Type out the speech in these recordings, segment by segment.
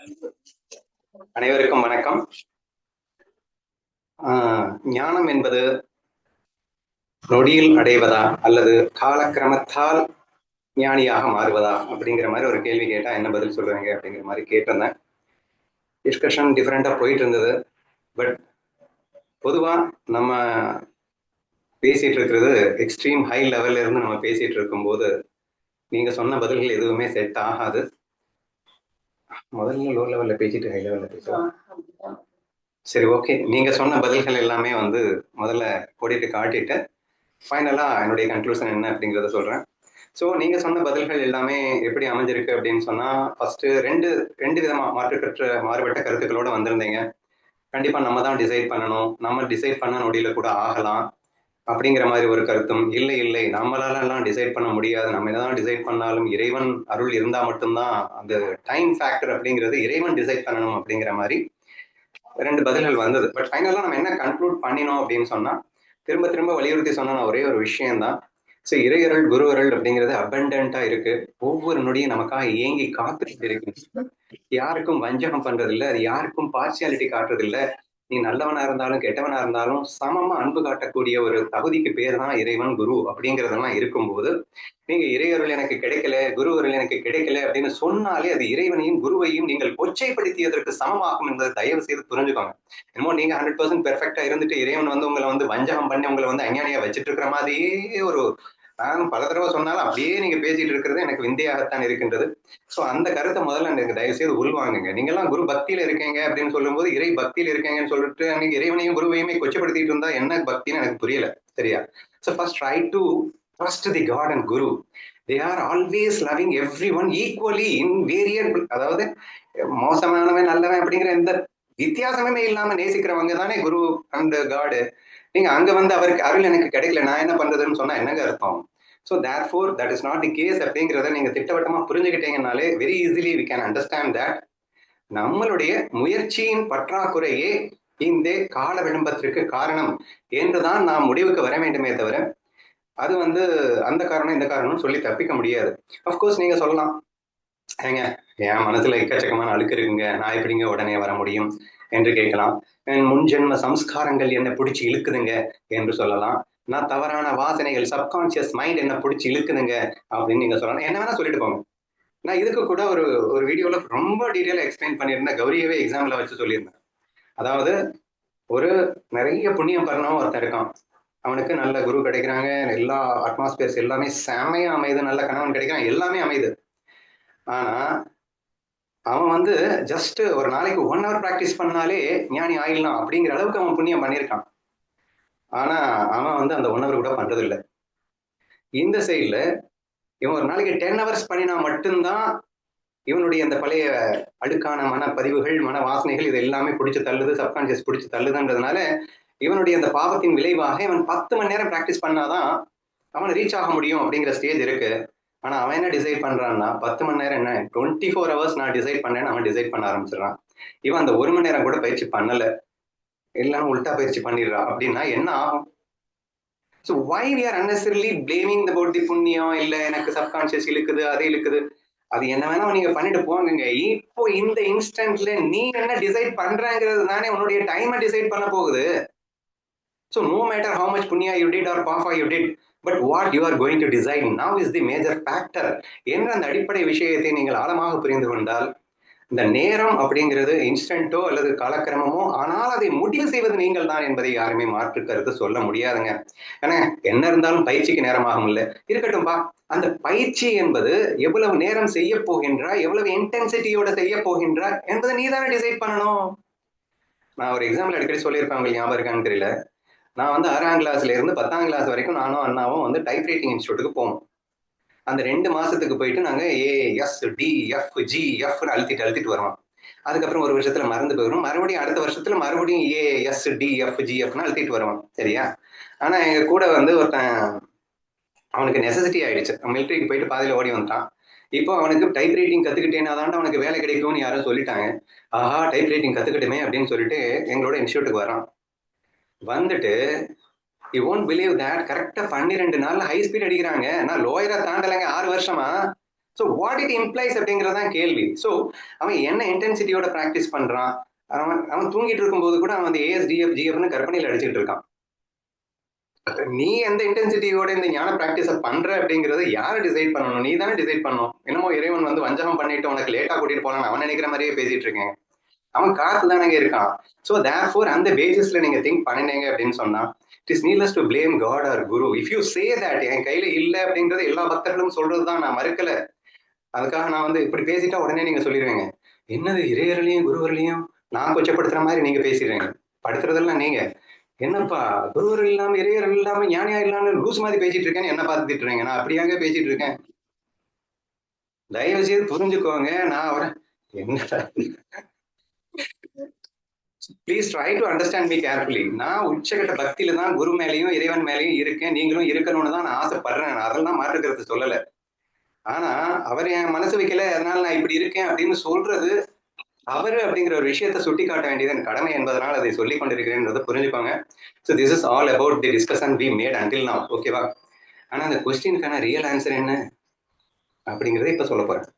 அனைவருக்கும் வணக்கம். ஞானம் என்பது நொடியில் அடைவதா அல்லது காலக்கிரமத்தால் ஞானியாக மாறுவதா அப்படிங்கிற மாதிரி ஒரு கேள்வி கேட்டா என்ன பதில் சொல்லுவீங்க அப்படிங்கிற மாதிரி கேட்டிருந்தேன். டிஸ்கஷன் டிஃப்ரெண்டா போயிட்டு இருந்தது. பட் பொதுவா நம்ம பேசிட்டு இருக்கிறது எக்ஸ்ட்ரீம் ஹை லெவல்ல இருந்து நம்ம பேசிட்டு இருக்கும்போது நீங்க சொன்ன பதில்கள் எதுவுமே செட் ஆகாது. முதல்ல லோ லெவல்ல பேசிட்டு ஹை லெவல்ல பேசுவோம். சரி, ஓகே. நீங்க சொன்ன பதில்கள் எல்லாமே முதல்ல கோடிட்டு காட்டிட்டு ஃபைனலா என்னுடைய கன்க்ளூஷன் என்ன அப்படிங்கிறத சொல்றேன். ஸோ நீங்க சொன்ன பதில்கள் எல்லாமே எப்படி அமைஞ்சிருக்கு அப்படின்னு சொன்னா, ஃபர்ஸ்ட் ரெண்டு ரெண்டு விதமா மாறுபட்ட கருத்துக்களோட வந்திருந்தீங்க. கண்டிப்பா நம்ம தான் டிசைட் பண்ணணும், நம்ம டிசைட் பண்ண நொடியில கூட ஆகலாம் அப்படிங்கிற மாதிரி ஒரு கருத்தும், இல்லை இல்லை நம்மளால எல்லாம் டிசைட் பண்ண முடியாது, நம்ம என்னதான் டிசைட் பண்ணாலும் இறைவன் அருள் இருந்தா மட்டும்தான் அந்த டைம் ஃபேக்டர் அப்படிங்கிறது இறைவன் டிசைட் பண்ணணும் அப்படிங்கிற மாதிரி ரெண்டு பதில்கள் வந்தது. பட் ஃபைனலா நம்ம என்ன கன்க்ளூட் பண்ணினோம் அப்படின்னு சொன்னா, திரும்ப திரும்ப வலியுறுத்தி சொன்ன ஒரே ஒரு விஷயம் தான். ஸோ இறையருள் குருவருள் அப்படிங்கிறது அபண்டன்ட்டா இருக்கு. ஒவ்வொரு நொடியும் நமக்காக ஏங்கி காத்துட்டு இருக்கு. யாருக்கும் வஞ்சகம் பண்றது இல்ல, அது யாருக்கும் பார்சியாலிட்டி காட்டுறது இல்ல. நீ நல்லவனா இருந்தாலும் கெட்டவனா இருந்தாலும் சமமா அன்பு காட்டக்கூடிய ஒரு தகுதிக்கு பேர் தான் இறைவன் குரு அப்படிங்கிறதெல்லாம் இருக்கும்போது, நீங்க இறையருள் எனக்கு கிடைக்கல, குருவருள் எனக்கு கிடைக்கல அப்படின்னு சொன்னாலே அது இறைவனையும் குருவையும் நீங்கள் கொச்சைப்படுத்தியதற்கு சமமாகும் என்பதை தயவு செய்து புரிஞ்சுக்கோங்க. என்னமோ நீங்க 100% பெர்ஃபெக்டா இருந்துட்டு இறைவன் உங்களை வஞ்சகம் பண்ணி உங்களை அஞ்ஞானியா வச்சுட்டு இருக்கிற மாதிரியே ஒரு நான் பல தடவை சொன்னாலும் அப்படியே நீங்க பேசிட்டு இருக்கிறது எனக்கு விந்தையாகத்தான் இருக்கின்றது. ஸோ அந்த கருத்தை முதல்ல எனக்கு தயவு செய்து உள்வாங்குங்க. நீங்க எல்லாம் குரு பக்தியில இருக்கீங்க அப்படின்னு சொல்லும்போது இறை பக்தியில இருக்கீங்கன்னு சொல்லிட்டு அன்னைக்கு இறைவனையும் குருவையுமே கொச்சப்படுத்திட்டு இருந்தா என்ன பக்தின்னு எனக்கு புரியல. சரியா? So first try to trust the God and guru. They are always loving everyone equally invariable. அதாவது மோசமானவன் நல்லவன் அப்படிங்கிற எந்த வித்தியாசமே இல்லாம நேசிக்கிறவங்க தானே குரு அண்ட் காடு. நீங்க அங்க அவருக்கு அருள் எனக்கு கிடைக்கல, நான் என்ன பண்றதுன்னு சொன்னா என்னங்க அர்த்தம்? So therefore that is not the case அப்படிங்கிறத நீங்க திட்டவட்டமா புரிஞ்சுக்கிட்டீங்கனாலே very easily we can understand that நம்மளுடைய முயற்சியின் பற்றாக்குறையே இந்த கால விளம்பரத்திற்கு காரணம் என்றுதான் நாம் முடிவுக்கு வர வேண்டுமே தவிர அது அந்த காரணம் இந்த காரணம் சொல்லி தப்பிக்க முடியாது. அப்கோர்ஸ் நீங்க சொல்லலாம், ஏங்க என் மனசுல எக்கச்சக்கமான அழுக்கு இருக்குங்க, நான் எப்படிங்க உடனே வர முடியும் என்று கேட்கலாம். என் முன்ஜென்ம சம்ஸ்காரங்கள் என்ன பிடிச்சி இழுக்குதுங்க என்று சொல்லலாம். நான் தவறான வாசனைகள் சப்கான்சியஸ் மைண்ட் என்ன பிடிச்சி இழுக்குதுங்க அப்படின்னு நீங்க சொல்லலாம். என்ன வேணா சொல்லிட்டு போங்க. நான் இதுக்கு கூட ஒரு ஒரு வீடியோல ரொம்ப டீட்டெயிலா எக்ஸ்பிளைன் பண்ணியிருந்தேன். கௌரியவே எக்ஸாம்பிள வச்சு சொல்லியிருந்தேன். அதாவது ஒரு நிறைய புண்ணியம் பண்ணவன் ஒருத்தன் இருக்கான். அவனுக்கு நல்ல குரு கிடைக்கிறாங்க, எல்லா அட்மாஸ்பியர்ஸ் எல்லாமே செமையா அமையுது, நல்ல கணவன் கிடைக்கிறான், எல்லாமே அமையுது. ஆனா அவன் ஜஸ்ட் ஒரு நாளைக்கு 1 hour பிராக்டிஸ் பண்ணாலே ஞானி ஆயிடலாம் அப்படிங்கிற அளவுக்கு அவன் புண்ணியம் பண்ணியிருக்கான். ஆனா அவன் அந்த 1 hour கூட பண்றது இல்லை. இந்த சைட்ல இவன் ஒரு நாளைக்கு 10 hours பண்ணினா மட்டும்தான் இவனுடைய அந்த பழைய அழுக்கான மனப்பதிவுகள், மன வாசனைகள் இது எல்லாமே பிடிச்சு தள்ளுது, சப்கான்சியஸ் பிடிச்சு தள்ளுதுன்றதுனால இவனுடைய அந்த பாவத்தின் விளைவாக இவன் 10 மணி நேரம் பிராக்டிஸ் பண்ணாதான் அவன் ரீச் ஆக முடியும் அப்படிங்கிற ஸ்டேஜ் இருக்கு. ஆனா அவன் என்ன டிசைட் பண்றான்னா 10 மணி நேரம் என்ன 24 hours நான் டிசைட் பண்ணேன்னு அவன் டிசைட் பண்ண ஆரம்பிச்சிடறான். இவன் அந்த 1 மணி நேரம் கூட பயிற்சி பண்ணல, எல்லாம் உல்டா பயிற்சி பண்ணிடுறான். அப்படின்னா என்ன ஆகும்? So why we are unnecessarily blaming about the புண்ணியம், இல்ல எனக்கு சப்கான்சியஸ் இழுக்குது அது இழுக்குது, அது என்ன வேணா நீங்க பண்ணிட்டு போங்க. இப்போ இந்த இன்ஸ்டன்ட்ல நீ என்ன டிசைட் பண்றங்கிறது தானே உன்னுடைய டைமை டிசைட் பண்ண போகுது. So no matter how much புண்ணியா யூ டிட் ஆர் பாஃபா you did, but what you are going to decide now is the major factor என்ற அந்த அடிப்படை விஷயத்தை நீங்கள் ஆழமாக புரிந்து கொண்டால், இந்த நேரம் அப்படிங்கிறது இன்ஸ்டன்ட்டோ அல்லது காலக்கிரமமோ, ஆனால் அதை முடிவு செய்வது நீங்கள் தான் என்பதை யாருமே மாற்று கருத்து சொல்ல முடியாதுங்க. ஏன்னா என்ன இருந்தாலும் பயிற்சிக்கு நேரமாகும் இல்லை, இருக்கட்டும்பா. அந்த பயிற்சி என்பது எவ்வளவு நேரம் செய்ய போகின்றாய், எவ்வளவு இன்டென்சிட்டியோட செய்ய போகின்றாய் என்பதை நீ தானே டிசைட் பண்ணணும். நான் ஒரு எக்ஸாம்பிள் அடிக்கடி சொல்லியிருப்பேன், உங்களுக்கு ஞாபகம் இருக்கான்னு தெரியல. நான் 6ஆம் கிளாஸ்ல இருந்து 10ஆம் கிளாஸ் வரைக்கும் நானும் அண்ணாவும் டைப் ரைட்டிங் இன்ஸ்டியூட்டுக்கு போவோம். அந்த 2 மாசத்துக்கு போயிட்டு நாங்க ASDFGF அழுத்திட்டு வருவோம். அதுக்கப்புறம் ஒரு வருஷத்துல மறந்து போயிடும், மறுபடியும் அடுத்த வருஷத்துல மறுபடியும் ASDFGFன்னு அழுத்திட்டு வருவோம். சரியா? ஆனா எங்க கூட ஒருத்தன், அவனுக்கு நெசசிட்டி ஆயிடுச்சு, மிலிட்டரிக்கு போயிட்டு பாதியில ஓடி வந்துட்டான். இப்போ அவனுக்கு டைப் ரைட்டிங் கத்துக்கிட்டேன்னா தான் அவனுக்கு வேலை கிடைக்கும்னு யாரும் சொல்லிட்டாங்க. ஆஹா, டைப் ரைட்டிங் கத்துக்கிட்டுமே அப்படின்னு சொல்லிட்டு எங்களோட இன்ஸ்டியூட்டுக்கு வரான். வந்துட்டு யூ ஒன்ட் பிலீவ் தட் கரெக்டா 12 நாள்ல ஹை ஸ்பீட் அடிக்கிறாங்க. நான் லோயரை தாண்டலைங்க 6 வருஷமா. ஸோ வாட் இட் இம்ப்ளைஸ் அப்படிங்கிறதான் கேள்வி. ஸோ அவன் என்ன இன்டென்சிட்டியோட ப்ராக்டிஸ் பண்றான், அவன் தூங்கிட்டு இருக்கும்போது கூட அவன் அந்த ஏஎஸ்டிஎஃப் ஜிஎஃப்னு கற்பனையில் அடிச்சுட்டு இருக்கான். நீ எந்த இன்டென்சிட்டியோட இந்த ஞான பிராக்டிஸ பண்ற அப்படிங்கறது யாரு டிசைட் பண்ணணும்? நீ தானே டிசைட் பண்ணணும். என்னமோ இறைவன் வந்து வஞ்சகம் பண்ணிட்டு உனக்கு லேட்டா கூட்டிட்டு போனான்னு அவன் நினைக்கிற மாதிரியே பேசிட்டு இருக்கேன். அவன் காத்து தானே இருக்கான். ஸோ தேர்ஃபோர் அந்த பேசிஸ்ல நீங்க திங்க் பண்ணினீங்க அப்படின்னு சொன்னா it is needless to blame God or guru. If you say that என் கையில இல்ல அப்படிங்கறது எல்லா பக்தர்களும் சொல்றதுதான், நான் மறுக்கல. அதுக்காக நான் வந்து இப்படி பேசிட்டா உடனே நீங்க சொல்லிடுவீங்க, என்னது இறையர்களையும் குருவர்களையும் நான் கொச்சப்படுத்துற மாதிரி நீங்க பேசிடுறீங்க. படுத்துறதெல்லாம் நீங்க என்னப்பா குருவர் இல்லாம இறையர் இல்லாம ஞானியா இல்லாம லூஸ் மாதிரி பேசிட்டு இருக்கேன்னு என்ன பார்த்து திட்டுறீங்க? நான் அப்படியாங்க பேசிட்டு இருக்கேன். தயவு செய்து புரிஞ்சுக்கோங்க. நான் அவரை என்ன please try to understand me carefully. நான் உச்சகட்ட பக்தியில தான் குரு மேலேயும் இறைவன் மேலேயும் இருக்கேன். நீங்களும் இருக்கணும்னு தான் நான் ஆசைப்படுறேன். நான் அதெல்லாம் மாற்றுக்கிறது சொல்லலை. ஆனா அவர் என் மனசு வைக்கல, அதனால நான் இப்படி இருக்கேன் அப்படின்னு சொல்றது அவரு அப்படிங்கிற ஒரு விஷயத்தை சுட்டி காட்ட வேண்டியது என் கடமை என்பதனால் அதை சொல்லிக் கொண்டிருக்கிறேன்றதை புரிஞ்சுக்கோங்க. So this is all about the discussion we made until now. ஓகேவா? ஆனா அந்த கொஸ்டினுக்கான ரியல் ஆன்சர் என்ன அப்படிங்கிறத இப்ப சொல்ல போறேன்.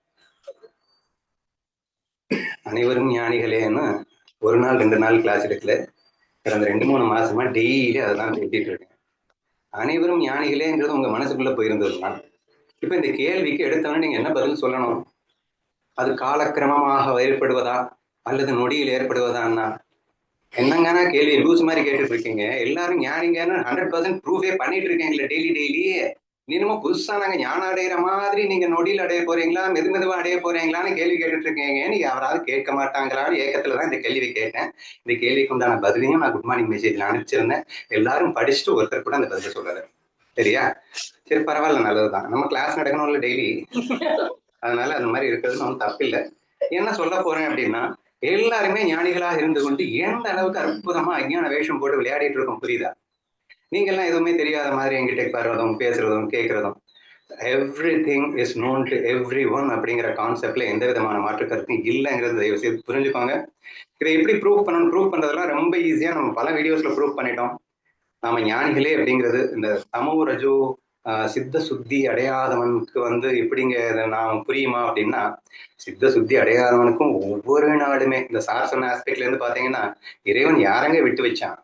அனைவரும் ஞானிகளேன்னு ஒரு நாள் 2 நாள் கிளாஸ் எடுக்கல, கடந்த 2-3 மாசமா டெய்லி அதான் பேசிட்டு இருக்கேன். அனைவரும் ஞானிகளேங்கிறது உங்க மனசுக்குள்ள போயிருந்ததுதான். இப்ப இந்த கேள்விக்கு எடுத்தவொடனே நீங்க என்ன பதில் சொல்லணும்? அது காலக்கிரமமாக ஏற்படுவதா அல்லது நொடியில் ஏற்படுவதான்னா என்னங்கன்னா கேள்வி லூஸ் மாதிரி கேட்டுட்டு இருக்கீங்க. எல்லாரும் ஞானிங்கன்னு 100% ப்ரூஃபே பண்ணிட்டு இருக்கீங்களா டெய்லி. நீனும் புதுசா நாங்க ஞானம் அடைகிற மாதிரி நீங்க நொடியில் அடைய போறீங்களா, மெதுவா அடைய போறீங்களான்னு கேள்வி கேட்டுட்டு இருக்கீங்க. நீங்க யாராவது கேட்க மாட்டாங்களான்னு ஏக்கத்துலதான் இந்த கேள்வி கேட்டேன். இந்த கேள்விக்கு உண்டான பதிலையும் நான் குட் மார்னிங் மெசேஜ்ல அனுப்பிச்சிருந்தேன். எல்லாரும் படிச்சுட்டு ஒருத்தர் கூட அந்த பதில சொல்லல. சரியா? சரி, பரவாயில்ல, நல்லதுதான். நம்ம கிளாஸ் நடக்கணும்ல டெய்லி, அதனால அந்த மாதிரி இருக்கிறது ஒன்றும் தப்பில்லை. என்ன சொல்ல போறேன் அப்படின்னா, எல்லாருமே ஞானிகளாக இருந்து கொண்டு எந்த அளவுக்கு அற்புதமா அஞ்ஞான வேஷம் போட்டு விளையாடிட்டு இருக்கோம், புரியுதா? நீங்க எல்லாம் எதுவுமே தெரியாத மாதிரி என்கிட்ட வர்றதும் பேசுறதும் கேட்கறதும் everything is known to everyone அப்படிங்கிற கான்செப்ட்ல எந்த விதமான மாற்று கருத்தும் இல்லைங்கிறது தயவு செய்து புரிஞ்சுக்கோங்க. இதை எப்படி ப்ரூவ் பண்ணணும்? ப்ரூவ் பண்றதெல்லாம் ரொம்ப ஈஸியா நம்ம பல வீடியோஸ்ல ப்ரூவ் பண்ணிட்டோம். நாம ஞானிகளே அப்படிங்கிறது இந்த தமோ ரஜோ சித்த சுத்தி அடையாதவனுக்கு வந்து எப்படிங்க நான் புரியுமா அப்படின்னா, சித்த சுத்தி அடையாதவனுக்கும் ஒவ்வொரு நாளுமே இந்த சார்சன் ஆஸ்பெக்ட்ல இருந்து பாத்தீங்கன்னா இறைவன் யாரங்க விட்டு வச்சான்?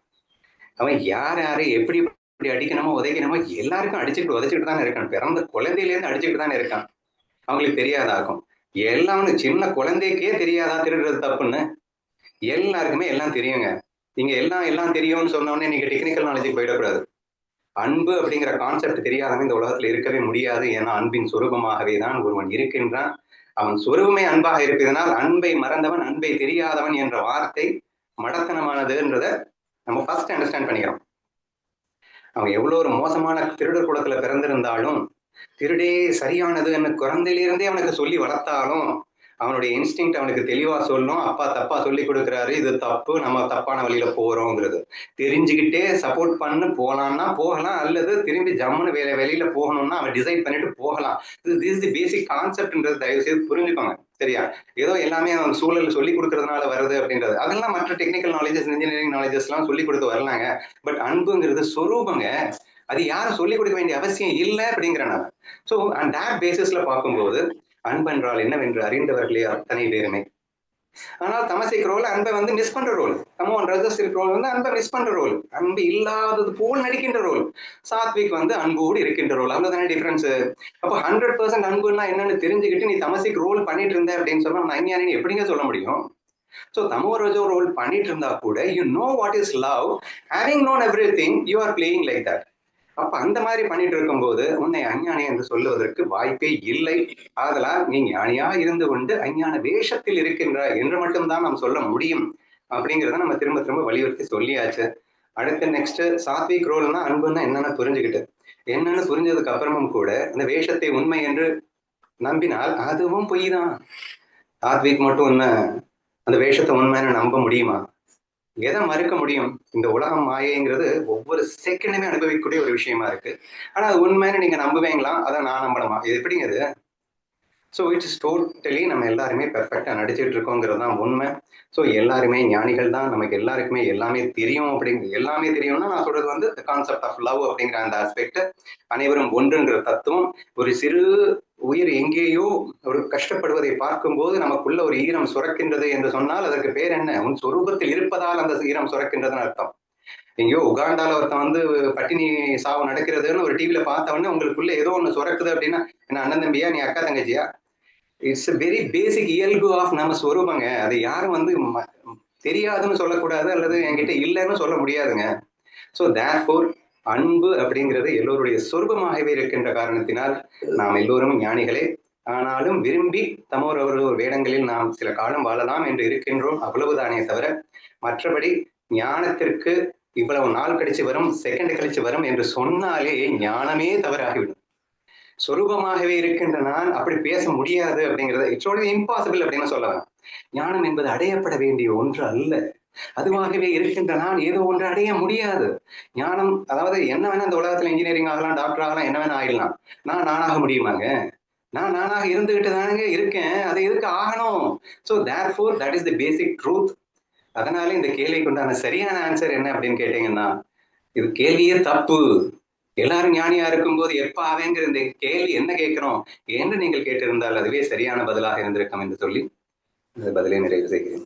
அவன் யார் யாரை எப்படி எப்படி அடிக்கணுமோ உதைக்கணுமோ எல்லாருக்கும் அடிச்சுட்டு உதைச்சிட்டு தானே இருக்கான். பிறந்த குழந்தையில இருந்து அடிச்சுட்டு தானே இருக்கான். அவங்களுக்கு தெரியாதாக்கும். எல்லாம் சின்ன குழந்தைக்கே தெரியாதா திருடுறது தப்புன்னு? எல்லாருக்குமே எல்லாம் தெரியுங்க. நீங்க எல்லாம் தெரியும்னு சொன்ன உடனே நீங்க டெக்னிக்கல் நாலேஜுக்கு போயிடக்கூடாது. அன்பு அப்படிங்கிற கான்செப்ட் தெரியாதவன் இந்த உலகத்துல இருக்கவே முடியாது. ஏன்னா அன்பின் சொரூபமாகவே தான் ஒருவன் இருக்கின்றான். அவன் சொரூபமே அன்பாக இருப்பதனால் அன்பை மறந்தவன் அன்பை தெரியாதவன் என்ற வார்த்தை மடத்தனமானதுன்றத நம்ம ஃபர்ஸ்ட் அண்டர்ஸ்டாண்ட் பண்ணிக்கிறோம். அவன் எவ்வளவு ஒரு மோசமான திருடர் குலத்துல பிறந்திருந்தாலும், திருடே சரியானதுன்னு குழந்தையிலிருந்தே அவனுக்கு சொல்லி வளர்த்தாலும் அவனுடைய இன்ஸ்டிங் அவனுக்கு தெளிவா சொல்லும், அப்பா தப்பா சொல்லி கொடுக்குறாரு, இது தப்பு, நம்ம தப்பான வழியில போறோங்கிறது தெரிஞ்சுக்கிட்டே சப்போர்ட் பண்ணு போலாம்னா போகலாம், அல்லது திரும்பி ஜம்முன்னு வெளியில போகணும்னா அவன் டிசைட் பண்ணிட்டு போகலாம். திஸ் தி பேசிக் கான்செப்ட்ன்றது தயவு செய்து புரிஞ்சுக்கோங்க. சரியா? ஏதோ எல்லாமே அவன் சூழல் சொல்லி கொடுக்கறதுனால வருது அப்படின்றது அதெல்லாம் மற்ற டெக்னிக்கல் நாலேஜஸ் இன்ஜினியரிங் நாலேஜஸ் எல்லாம் சொல்லி கொடுத்து வரலாங்க. பட் அன்புங்கிறது சொரூபங்க. அது யாரும் சொல்லிக் கொடுக்க வேண்டிய அவசியம் இல்லை அப்படிங்கிறேன் நான். ஸோ அண்ட் தட் பேசிஸ்ல பார்க்கும்போது அன்பென்றால் என்னவென்று அறிந்தவர்களே அத்தனை பேருமே. ஆனால் தமசிக் ரோல் அன்பை வந்து மிஸ் பண்ற ரோல், தமோன் ரஜசிக் ரோல் வந்து அன்பை மிஸ் பண்ற ரோல், அன்பு இல்லாதது போல் நடிக்கின்ற ரோல். சாத்விக் வந்து அன்போடு இருக்கின்ற ரோல். அவ்வளவுதானே டிஃபரன்ஸ். அப்போ 100% அன்புன்னா என்னன்னு தெரிஞ்சுக்கிட்டு நீ தமசிக் ரோல் பண்ணிட்டு இருந்த அப்படின்னு சொன்னா நான் அஞ்ஞானின்னு எப்படிங்க சொல்ல முடியும்? ஸோ தமோ ரஜோ ரோல் பண்ணிட்டு இருந்தா கூட you know what is love, having known everything you are playing like that. அப்ப அந்த மாதிரி பண்ணிட்டு இருக்கும்போது உன்னை அஞ்ஞானி என்று சொல்லுவதற்கு வாய்ப்பே இல்லை. ஆதலால் நீ ஞானியா இருந்து கொண்டு அஞ்ஞான வேஷத்தில் இருக்கின்ற என்று மட்டும்தான் நாம் சொல்ல முடியும் அப்படிங்கிறத நம்ம திரும்ப திரும்ப வலியுறுத்தி சொல்லியாச்சு. அடுத்து நெக்ஸ்ட் சாத்விக் ரோல்னா அன்புன்னா என்னன்னு புரிஞ்சுக்கிட்டு என்னன்னு புரிஞ்சதுக்கு அப்புறமும் கூட அந்த வேஷத்தை உண்மை என்று நம்பினால் அதுவும் பொய் தான். சாத்விக் மட்டும் என்ன அந்த வேஷத்தை உண்மைன்னு நம்ப முடியுமா? எதை மறுக்க முடியும்? இந்த உலகம் மாயைங்கிறது ஒவ்வொரு செகண்டுமே அனுபவிக்கக்கூடிய ஒரு விஷயமா இருக்கு. ஆனா அது உண்மைன்னு நீங்க நம்புவீங்களா? அதை நான் நம்பணுமா? இது எப்படிங்க இது? ஸோ இட்ஸ் டோட்டலி நம்ம எல்லாருமே பெர்ஃபெக்டாக நடிச்சிட்டு இருக்கோங்கிறது தான் உண்மை. ஸோ எல்லாருமே ஞானிகள் தான், நமக்கு எல்லாருக்குமே எல்லாமே தெரியும். எல்லாமே தெரியும்னா நான் சொல்றது வந்து கான்செப்ட் ஆஃப் லவ் அப்படிங்கிற அந்த ஆஸ்பெக்ட், அனைவரும் ஒன்றுங்கிற தத்துவம். ஒரு சிறு உயிர் எங்கேயோ ஒரு கஷ்டப்படுவதை பார்க்கும்போது நமக்குள்ள ஒரு ஈரம் சுரக்கின்றது என்று சொன்னால் அதற்கு பேர் என்ன? உன் சொரூபத்தில் இருப்பதால் அந்த ஈரம் சுரக்கின்றதுன்னு அர்த்தம். எங்கேயோ உகாண்டால ஒருத்தன் வந்து பட்டினி சாவு நடக்கிறதுன்னு ஒரு டிவியில பார்த்த உடனே உங்களுக்குள்ள ஏதோ ஒண்ணு சுரக்குது அப்படின்னா என்ன அண்ணன் தம்பியா, நீ அக்கா தங்கச்சியா? இட்ஸ் வெரி பேசிக் இயல்பு ஆஃப் நம்ம ஸ்வரூபங்க. அது யாரும் வந்து தெரியாதுன்னு சொல்லக்கூடாது, அல்லது என்கிட்ட இல்லைன்னு சொல்ல முடியாதுங்க. ஸோ தேர்ஃபோர் அன்பு அப்படிங்கிறது எல்லோருடைய சொரூபமாகவே இருக்கின்ற காரணத்தினால் நாம் எல்லோரும் ஞானிகளே. ஆனாலும் விரும்பி தமோர் வேடங்களில் நாம் சில காலம் வாழலாம் என்று இருக்கின்றோம், அவ்வளவுதானே தவிர மற்றபடி ஞானத்திற்கு இவ்வளவு நாள் கழிச்சு வரும், செகண்ட் கழிச்சு வரும் என்று சொன்னாலே ஞானமே தவறாகிவிடும். சொரூபமாகவே இருக்கின்ற நான் அப்படி பேச முடியாது அப்படிங்கிறத இட்ஸ் ஆல்வேஸ் இம்பாசிபிள் அப்படின்னு சொல்லலாம். ஞானம் என்பது அடையப்பட வேண்டிய ஒன்று அல்ல. அதுவாகவே இருக்கின்ற நான் ஏதோ ஒன்று அடைய முடியாது. ஞானம் அதாவது என்ன வேணா இந்த உலகத்துல இன்ஜினியரிங் ஆகலாம், டாக்டர் ஆகலாம், என்ன வேணா ஆயிடலாம். நான் நானாக முடியுமாங்க? நான் நானாக இருந்துகிட்டு தானங்க இருக்கேன், அதை எதுக்கு ஆகணும்? So therefore that is the basic truth. அதனால இந்த கேள்விக்கு உண்டான சரியான ஆன்சர் என்ன அப்படின்னு கேட்டீங்கன்னா, இது கேள்வியே தப்பு. எல்லாரும் ஞானியா இருக்கும்போது எப்ப ஆவேங்கிற இந்த கேள்வி என்ன கேட்கிறோம் என்று நீங்கள் கேட்டிருந்தால் அதுவே சரியான பதிலாக இருந்திருக்கும் என்று சொல்லி இந்த பதிலை நிறைவு செய்கிறேன்.